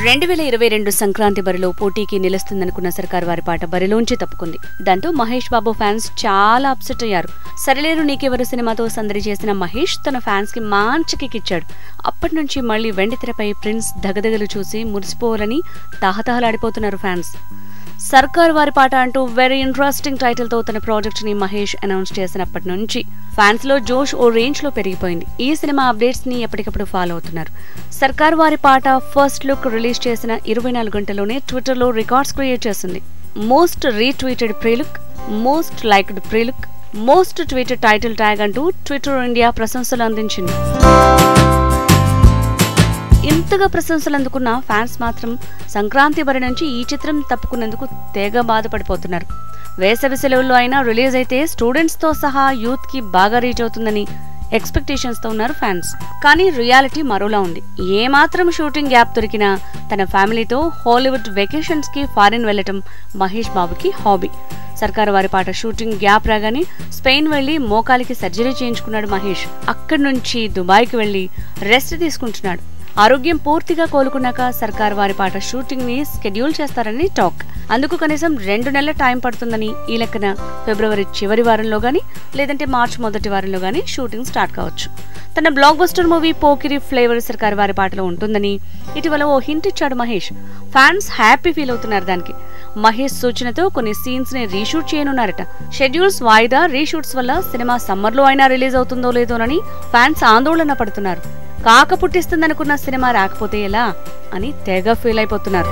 2022 సంక్రాంతి బరిలో పోటీకి నిలుస్తుందనుకున్న సర్కార్ వారి పాట బరిలోంచి తప్పుకుంది. దాంతో మహేష్ బాబు ఫ్యాన్స్ చాలా అప్సెట్ అయ్యారు. సరిలేరు నీకెవరు సినిమాతో సందడి చేసిన మహేష్ తన ఫ్యాన్స్ కి మంచి కిక్ ఇచ్చాడు. అప్పటి నుంచి మళ్లీ వెండితెరపై ప్రిన్స్ దగదగలు చూసి మురిసిపోవాలని తాహతాహలాడిపోతున్నారు ఫ్యాన్స్. సర్కార్ వారి పాట అంటూ వెరీ ఇంట్రెస్టింగ్ టైటిల్ తో తన ప్రాజెక్ట్ ని మహేష్ అనౌన్స్ చేసినప్పటి నుంచి ఫ్యాన్స్ లో జోష్ ఓ రేంజ్ లో పెరిగిపోయింది. ఈ సినిమా అప్డేట్స్ ని ఎప్పటికప్పుడు ఫాలో అవుతున్నారు. సర్కార్ వారి పాట ఫస్ట్ లుక్ రిలీజ్ చేసిన 24 గంటల్లోనే ట్విట్టర్ లో రికార్డ్స్ క్రియేట్ చేసింది. Most retweeted prelook, most liked prelook, most tweeted title tag అంటూ ట్విట్టర్ ఇండియా ప్రశంసలు అందించింది. ఇంతగా ప్రశంసలు అందుకున్న ఫ్యాన్స్ మాత్రం సంక్రాంతి బరి నుంచి ఈ చిత్రం తప్పుకున్నందుకు తెగ బాధపడిపోతున్నారు. వేసవి సెలవుల్లో అయినా రిలీజ్ అయితే స్టూడెంట్స్ తో సహా యూత్ కి బాగా రీచ్ అవుతుందని ఎక్స్పెక్టేషన్స్ తో ఉన్నారు ఫ్యాన్స్. కానీ రియాలిటీ మరోలా ఉంది. ఏమాత్రం షూటింగ్ గ్యాప్ దొరికినా తన ఫ్యామిలీతో హాలీవుడ్ వెకేషన్స్ కి ఫారిన్ వెళ్లటం మహేష్ బాబుకి హాబీ. సర్కార్ వారి పాట షూటింగ్ గ్యాప్ రాగానే స్పెయిన్ వెళ్లి మోకాలికి సర్జరీ చేయించుకున్నాడు మహేష్. అక్కడి నుంచి దుబాయ్కి వెళ్లి రెస్ట్ తీసుకుంటున్నాడు. ఆరోగ్యం పూర్తిగా కోలుకున్నాక సర్కార్ వారి పాట షూటింగ్ ని షెడ్యూల్ చేస్తారని టాక్. అందుకు కనీసం 2 నెలల టైం పడుతుందని, ఈ లెక్కన ఫిబ్రవరి చివరి వారంలో గానీ లేదంటే మార్చి మొదటి వారంలో గానీ షూటింగ్ స్టార్ట్ కావచ్చు. తన block buster movie Pokiri flavour సర్కార్ వారి పాటలో ఉంటుందని ఇటీవల ఓ హింట్ ఇచ్చాడు మహేష్. ఫ్యాన్స్ హ్యాపీ ఫీల్ అవుతున్నారు దానికి. మహేష్ సూచనతో కొన్ని సీన్స్ ని రీషూట్ చేయనున్నారట. షెడ్యూల్స్ వాయిదా, రీషూట్స్ వల్ల సినిమా సమ్మర్ లో అయినా రిలీజ్ అవుతుందో లేదోనని ఫ్యాన్స్ ఆందోళన పడుతున్నారు. కాక పుట్టిస్తుందనుకున్న సినిమా రాకపోతే ఎలా అని తెగ ఫీల్ అయిపోతున్నారు.